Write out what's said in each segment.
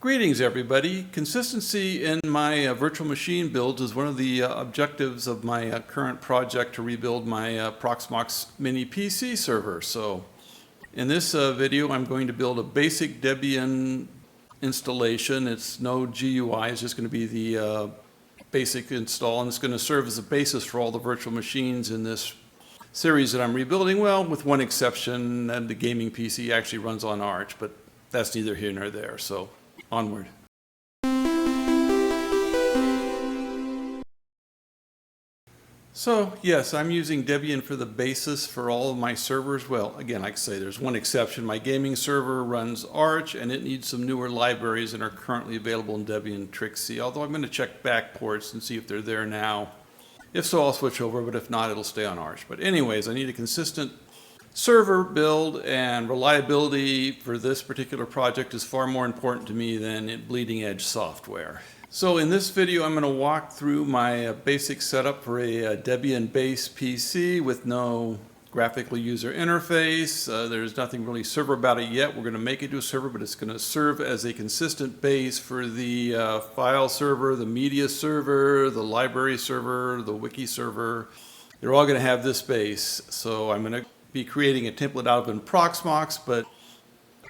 Greetings everybody. Consistency in my virtual machine builds is one of the objectives of my current project to rebuild my Proxmox mini PC server. So in this video I'm going to build a basic Debian installation. It's no GUI, it's just going to be the basic install, and it's going to serve as a basis for all the virtual machines in this series that I'm rebuilding. Well, with one exception, and the gaming PC actually runs on Arch, but that's neither here nor there. So onward. So yes, I'm using Debian for the basis for all of my servers. Well, again, like I say, there's one exception. My gaming server runs Arch, and it needs some newer libraries that are currently available in Debian Trixie, although I'm going to check backports and see if they're there now. If so, I'll switch over, but if not, it'll stay on Arch. But anyways, I need a consistent server build, and reliability for this particular project is far more important to me than bleeding edge software. So in this video I'm going to walk through my basic setup for a Debian based PC with no graphical user interface. There's nothing really server about it yet. We're going to make it to a server, but it's going to serve as a consistent base for the file server, the media server, the library server, the wiki server. They're all going to have this base. So I'm going to be creating a template out of Proxmox, but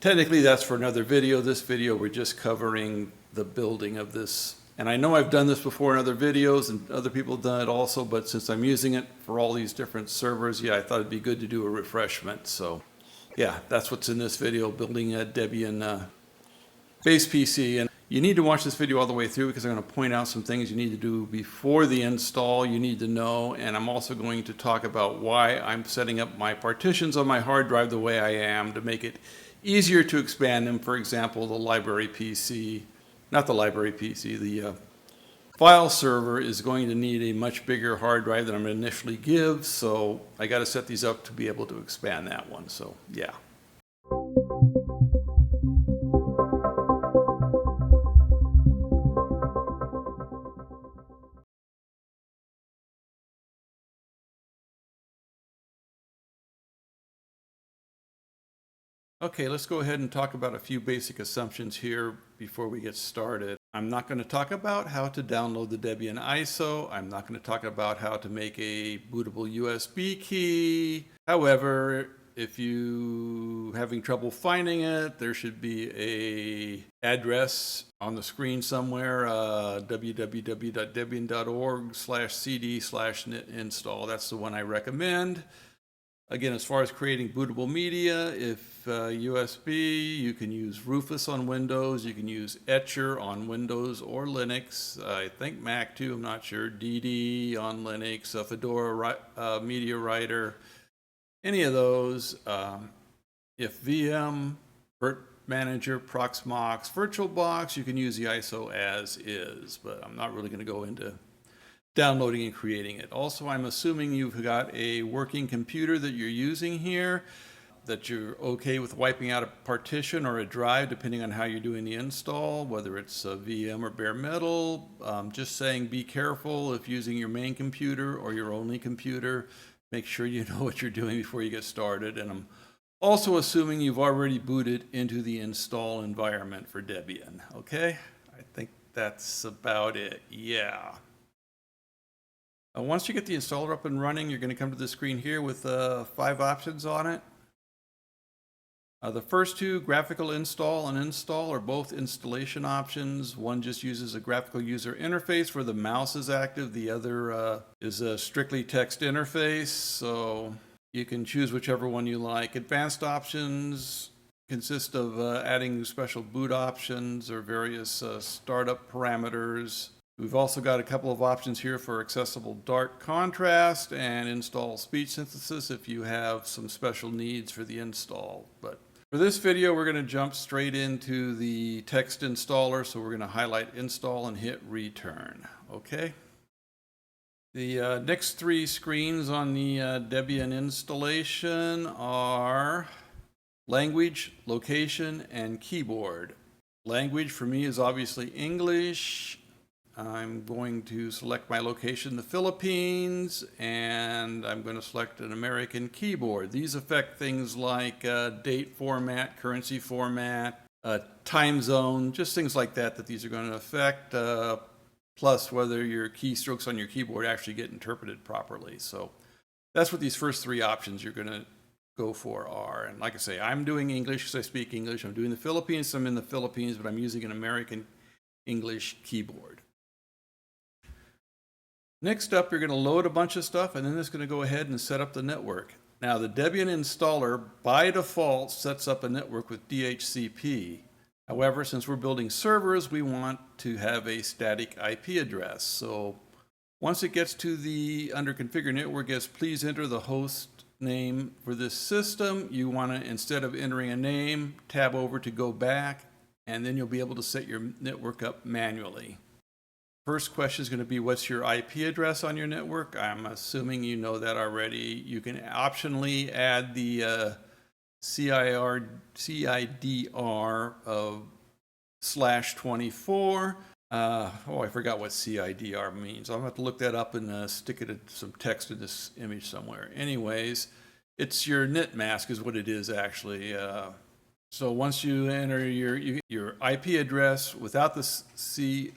technically that's for another video. This video we're just covering the building of this. And I know I've done this before in other videos and other people have done it also, but since I'm using it for all these different servers, yeah, I thought it'd be good to do a refreshment. So yeah, that's what's in this video, building a Debian base PC. And you need to watch this video all the way through because I'm going to point out some things you need to do before the install you need to know. And I'm also going to talk about why I'm setting up my partitions on my hard drive the way I am to make it easier to expand them. For example, the library PC, not the library PC, the file server is going to need a much bigger hard drive than I'm going to initially give. So I got to set these up to be able to expand that one. So yeah. Okay, let's go ahead and talk about a few basic assumptions here before we get started. I'm not going to talk about how to download the Debian ISO. I'm not going to talk about how to make a bootable USB key. However, if you having trouble finding it, there should be a address on the screen somewhere, www.debian.org/cd/install. That's the one I recommend. Again, as far as creating bootable media, if USB, you can use Rufus on Windows, you can use Etcher on Windows or Linux, I think Mac too, I'm not sure, DD on Linux, Fedora Media Writer, any of those. If VM, Virt Manager, Proxmox, VirtualBox, you can use the ISO as is, but I'm not really going to go into downloading and creating it. Also, I'm assuming you've got a working computer that you're using here, that you're okay with wiping out a partition or a drive, depending on how you're doing the install, whether it's a VM or bare metal. Just saying, be careful if using your main computer or your only computer. Make sure you know what you're doing before you get started. And I'm also assuming you've already booted into the install environment for Debian. Okay, I think that's about it. Yeah. Once you get the installer up and running, you're going to come to the screen here with 5 options on it. The first two, graphical install and install, are both installation options. One just uses a graphical user interface where the mouse is active. The other is a strictly text interface. So you can choose whichever one you like. Advanced options consist of adding special boot options or various startup parameters. We've also got a couple of options here for accessible dark contrast and install speech synthesis if you have some special needs for the install. But for this video, we're going to jump straight into the text installer. So we're going to highlight install and hit return. Okay. The next 3 screens on the Debian installation are language, location, and keyboard. Language for me is obviously English. I'm going to select my location, the Philippines, and I'm going to select an American keyboard. These affect things like date format, currency format, time zone, just things like that that these are going to affect, plus whether your keystrokes on your keyboard actually get interpreted properly. So that's what these first three options you're going to go for are. And like I say, I'm doing English because I speak English. I'm doing the Philippines, so I'm in the Philippines, but I'm using an American English keyboard. Next up, you're going to load a bunch of stuff, and then it's going to go ahead and set up the network. Now, the Debian installer, by default, sets up a network with DHCP. However, since we're building servers, we want to have a static IP address. So once it gets to the under configure network, yes, please enter the host name for this system. You want to, instead of entering a name, tab over to go back, and then you'll be able to set your network up manually. First question is going to be, what's your IP address on your network? I'm assuming you know that already. You can optionally add the CIDR of /24. Oh, I forgot what CIDR means. I'll have to look that up and stick it in some text in this image somewhere. Anyways, it's your net mask is what it is actually. So once you enter your IP address without the CIDR,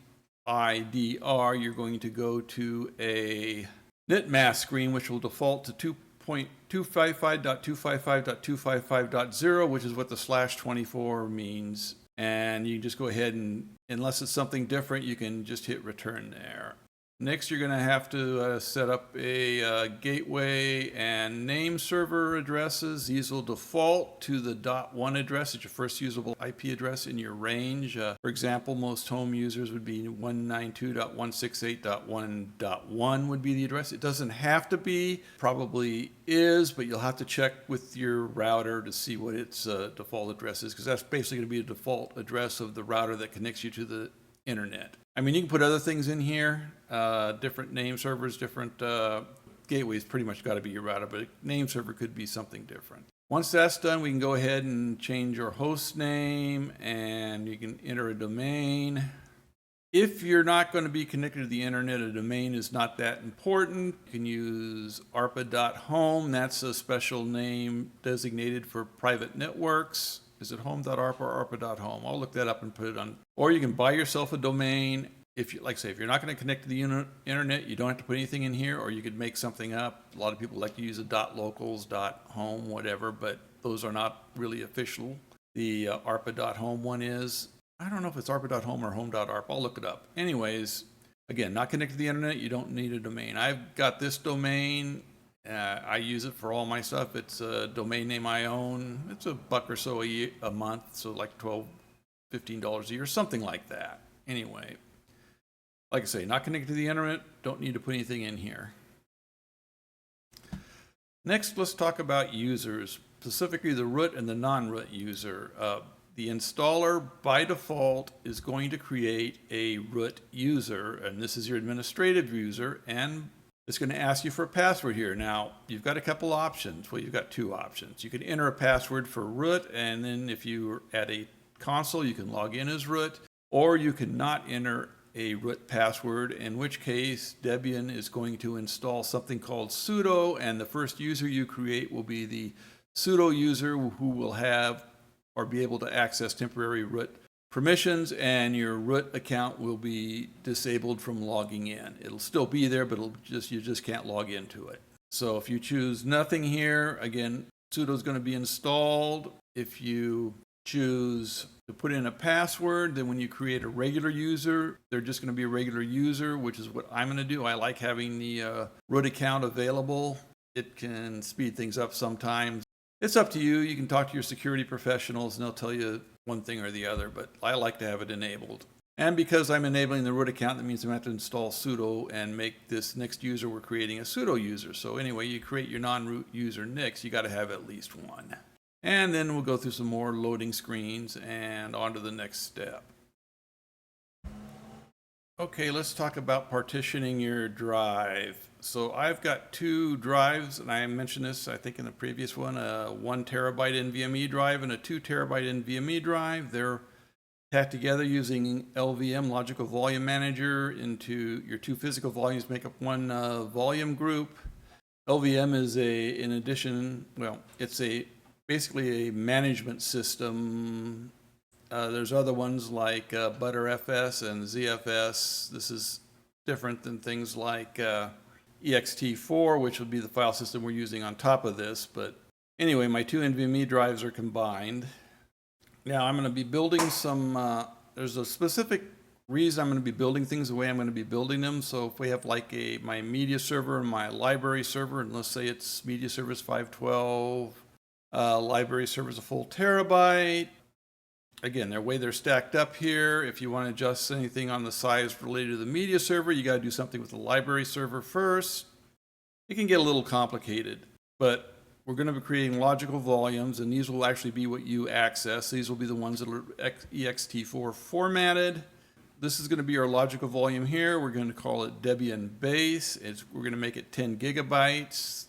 you're going to go to a net mask screen, which will default to 255.255.255.0, which is what the /24 means. And you just go ahead and, unless it's something different, you can just hit return there. Next, you're going to have to set up a gateway and name server addresses. These will default to the .1 address. It's your first usable IP address in your range. For example, most home users would be 192.168.1.1 would be the address. It doesn't have to be, probably is, but you'll have to check with your router to see what its default address is, because that's basically going to be a default address of the router that connects you to the internet. I mean, you can put other things in here, different name servers, different gateways, pretty much got to be your router, but a name server could be something different. Once that's done, we can go ahead and change your host name, and you can enter a domain. If you're not going to be connected to the internet, a domain is not that important. You can use arpa.home. That's a special name designated for private networks. Is it home.arpa or arpa.home? I'll look that up and put it on. Or you can buy yourself a domain. If you, like say, if you're not going to connect to the internet, you don't have to put anything in here, or you could make something up. A lot of people like to use a .locals, .home, whatever, but those are not really official. The arpa.home one is. I don't know if it's arpa.home or home.arpa. I'll look it up. Anyways, again, not connected to the internet, you don't need a domain. I've got this domain. I use it for all my stuff. It's a domain name I own. It's $1 or so a month, so like $12, $15 a year, something like that. Anyway, like I say, not connected to the internet, don't need to put anything in here. Next, let's talk about users, specifically the root and the non-root user. The installer, by default, is going to create a root user, and this is your administrative user, and it's going to ask you for a password here. Now, you've got a couple options. Well, you've got two options. You can enter a password for root, and then if you're at a console, you can log in as root, or you can not enter a root password, in which case Debian is going to install something called sudo, and the first user you create will be the sudo user who will have or be able to access temporary root permissions, and your root account will be disabled from logging in. It'll still be there, but you just can't log into it. So if you choose nothing here, again, sudo is going to be installed. If you choose to put in a password, then when you create a regular user, they're just going to be a regular user, which is what I'm going to do. I like having the root account available. It can speed things up sometimes. It's up to you. You can talk to your security professionals and they'll tell you one thing or the other, but I like to have it enabled. And because I'm enabling the root account, that means I'm going to have to install sudo and make this next user we're creating a sudo user. So anyway, you create your non-root user next, you got to have at least one. And then we'll go through some more loading screens and on to the next step. Okay, let's talk about partitioning your drive. So I've got two drives, and I mentioned this, I think, in the previous one, a 1 terabyte NVMe drive and a 2 terabyte NVMe drive. They're tacked together using LVM, Logical Volume Manager, into your two physical volumes make up one volume group. LVM is in addition, well, it's basically a management system There's other ones like ButterFS and ZFS. This is different than things like ext4, which would be the file system we're using on top of this. But anyway, my two NVMe drives are combined. Now I'm going to be building some, there's a specific reason I'm going to be building things the way I'm going to be building them. So if we have like my media server and my library server, and let's say it's media server is 512, library server is a full terabyte. Again, the way they're stacked up here, if you want to adjust anything on the size related to the media server, you got to do something with the library server first. It can get a little complicated, but we're going to be creating logical volumes, and these will actually be what you access. These will be the ones that are ext4 formatted. This is going to be our logical volume here. We're going to call it Debian base. We're going to make it 10 gigabytes.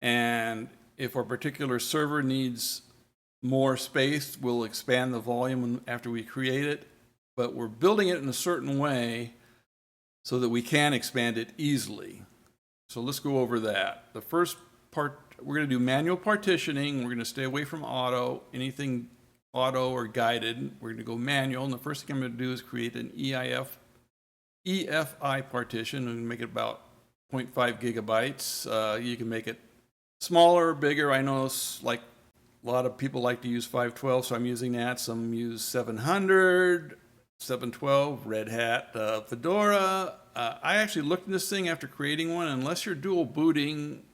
And if our particular server needs more space, we'll expand the volume after we create it. But we're building it in a certain way so that we can expand it easily. So let's go over that. The first part, we're going to do manual partitioning. We're going to stay away from auto, anything auto or guided. We're going to go manual, and the first thing I'm going to do is create an EFI partition and make it about 0.5 gigabytes. You can make it smaller or bigger. I know it's like a lot of people like to use 512, so I'm using that. Some use 700, 712, Red Hat, Fedora. I actually looked at this thing after creating one. Unless you're dual booting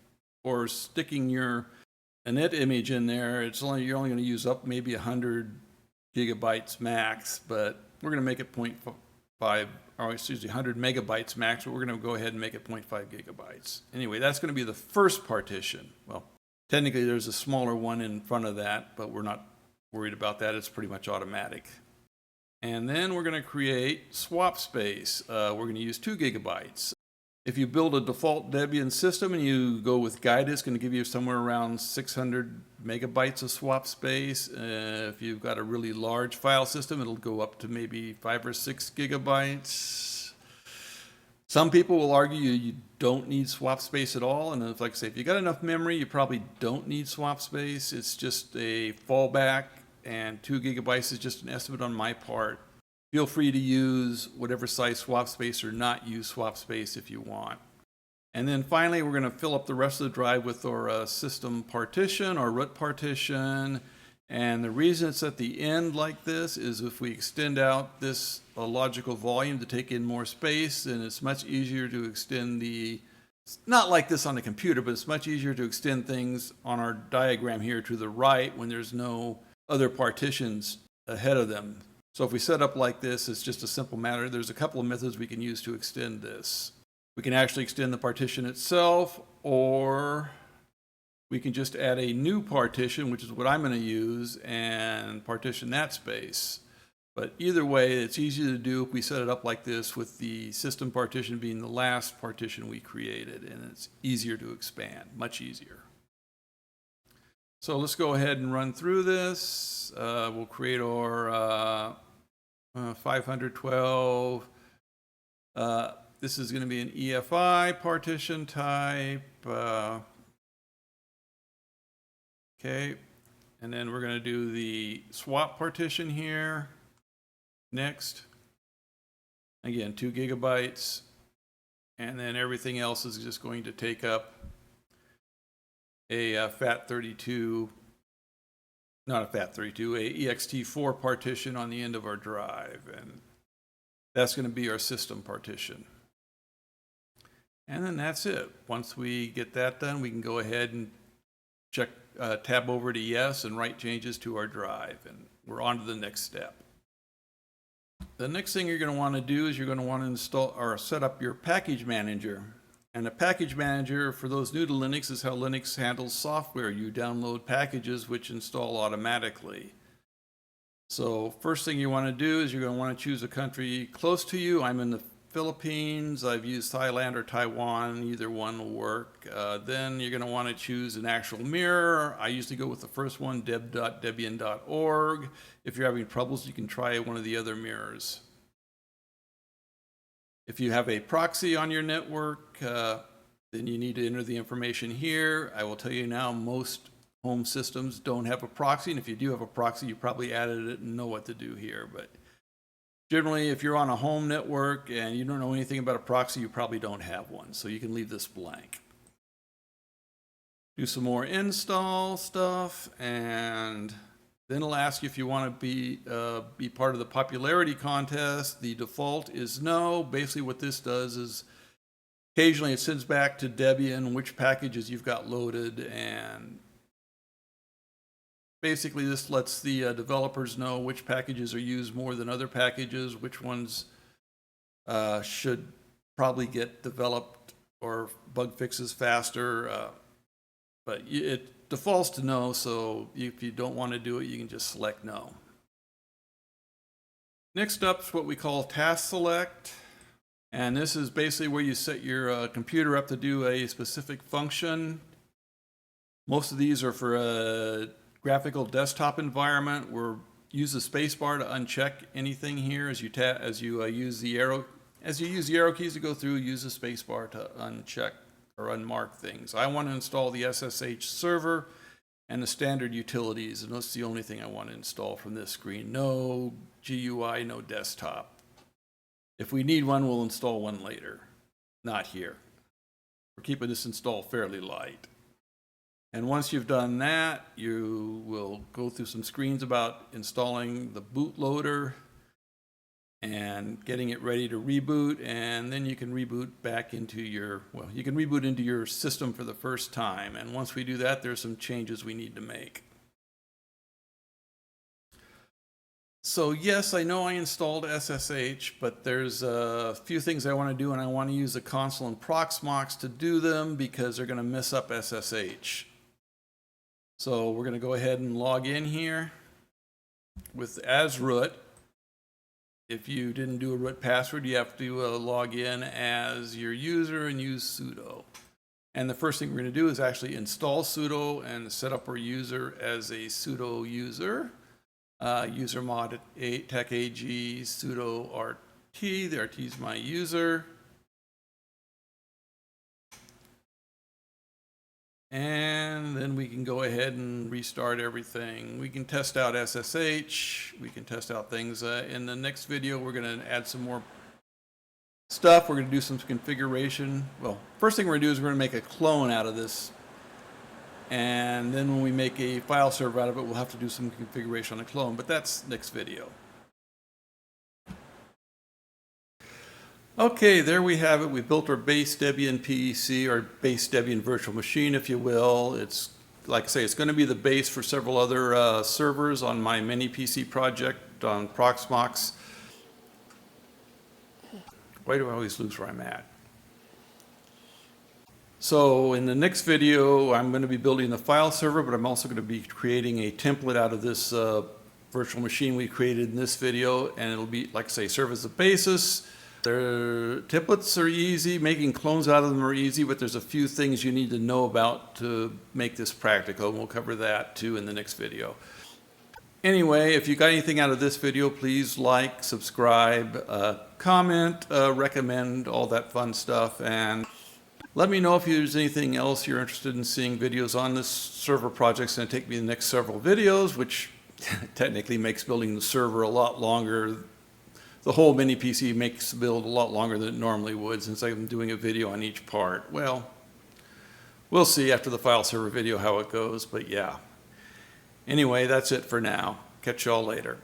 or sticking your init image in there, you're only going to use up maybe 100 gigabytes max, but we're going to make it 100 megabytes max, but we're going to go ahead and make it 0.5 gigabytes. Anyway, that's going to be the first partition. Well, technically there's a smaller one in front of that, but we're not worried about that. It's pretty much automatic. And then we're going to create swap space. We're going to use 2 gigabytes. If you build a default Debian system and you go with guided, it's going to give you somewhere around 600 megabytes of swap space. If you've got a really large file system, it'll go up to maybe 5 or 6 gigabytes. Some people will argue you don't need swap space at all. And like I say, if you got enough memory, you probably don't need swap space. It's just a fallback, and 2 gigabytes is just an estimate on my part. Feel free to use whatever size swap space or not use swap space if you want. And then finally, we're going to fill up the rest of the drive with our system partition or root partition. And the reason it's at the end like this is if we extend out this logical volume to take in more space, then it's much easier to extend not like this on the computer, but it's much easier to extend things on our diagram here to the right when there's no other partitions ahead of them. So if we set up like this, it's just a simple matter. There's a couple of methods we can use to extend this. We can actually extend the partition itself, or we can just add a new partition, which is what I'm going to use, and partition that space. But either way, it's easy to do if we set it up like this, with the system partition being the last partition we created, and it's easier to expand, much easier. So let's go ahead and run through this. We'll create our 512. This is going to be an EFI partition type. Okay, and then we're going to do the swap partition here. Next. Again, 2 gigabytes. And then everything else is just going to take up a FAT32, not a FAT32, a ext4 partition on the end of our drive. And that's going to be our system partition. And then that's it. Once we get that done, we can go ahead and check, tab over to yes and write changes to our drive. And we're on to the next step. The next thing you're going to want to do is you're going to want to install or set up your package manager. And a package manager, for those new to Linux, is how Linux handles software. You download packages which install automatically. So first thing you want to do is you're going to want to choose a country close to you. I'm in the Philippines. I've used Thailand or Taiwan. Either one will work. Then you're going to want to choose an actual mirror. I usually go with the first one, deb.debian.org. If you're having troubles, you can try one of the other mirrors. If you have a proxy on your network, then you need to enter the information here. I will tell you now, most home systems don't have a proxy, and if you do have a proxy, you probably added it and know what to do here. But generally, if you're on a home network and you don't know anything about a proxy, you probably don't have one, so you can leave this blank. Do some more install stuff, and then it'll ask you if you want to be part of the popularity contest. The default is no. Basically what this does is occasionally it sends back to Debian which packages you've got loaded, and basically this lets the developers know which packages are used more than other packages, which ones should probably get developed or bug fixes faster. But it defaults to no, so if you don't want to do it, you can just select no. Next up is what we call task select. And this is basically where you set your computer up to do a specific function. Most of these are for a graphical desktop environment. Use the spacebar to uncheck anything here as you use the arrow keys to go through. Use the spacebar to uncheck or unmark things. I want to install the SSH server and the standard utilities, and that's the only thing I want to install from this screen. No GUI, no desktop. If we need one, we'll install one later. Not here. We're keeping this install fairly light. And once you've done that, you will go through some screens about installing the bootloader and getting it ready to reboot, and then you can reboot back into your system for the first time. And once we do that, there's some changes we need to make. So yes, I know I installed SSH, but there's a few things I want to do, and I want to use the console and Proxmox to do them because they're going to mess up SSH. So we're going to go ahead and log in here as root. If you didn't do a root password, you have to log in as your user and use sudo. And the first thing we're going to do is actually install sudo and set up our user as a sudo user. Usermod tech AG sudo RT. The RT is my user. And then we can go ahead and restart everything. We can test out SSH. We can test out things. In the next video, we're going to add some more stuff. We're going to do some configuration. Well, first thing we're going to do is we're going to make a clone out of this. And then when we make a file server out of it, we'll have to do some configuration on the clone. But that's next video. Okay, there we have it. We built our base Debian PEC, or base Debian Virtual Machine, if you will. It's, like I say, it's going to be the base for several other servers on my mini PC project on Proxmox. Why do I always lose where I'm at? So in the next video, I'm going to be building the file server, but I'm also going to be creating a template out of this virtual machine we created in this video, and it'll be, like I say, serve as the basis. Their templates are easy, making clones out of them are easy, but there's a few things you need to know about to make this practical, and we'll cover that too in the next video. Anyway, if you got anything out of this video, please like, subscribe, comment, recommend, all that fun stuff, and let me know if there's anything else you're interested in seeing videos on. This server project's going to take me the next several videos, which technically makes building the server a lot longer. The whole mini PC makes the build a lot longer than it normally would, since I'm doing a video on each part. Well, we'll see after the file server video how it goes, but yeah. Anyway, that's it for now. Catch y'all later.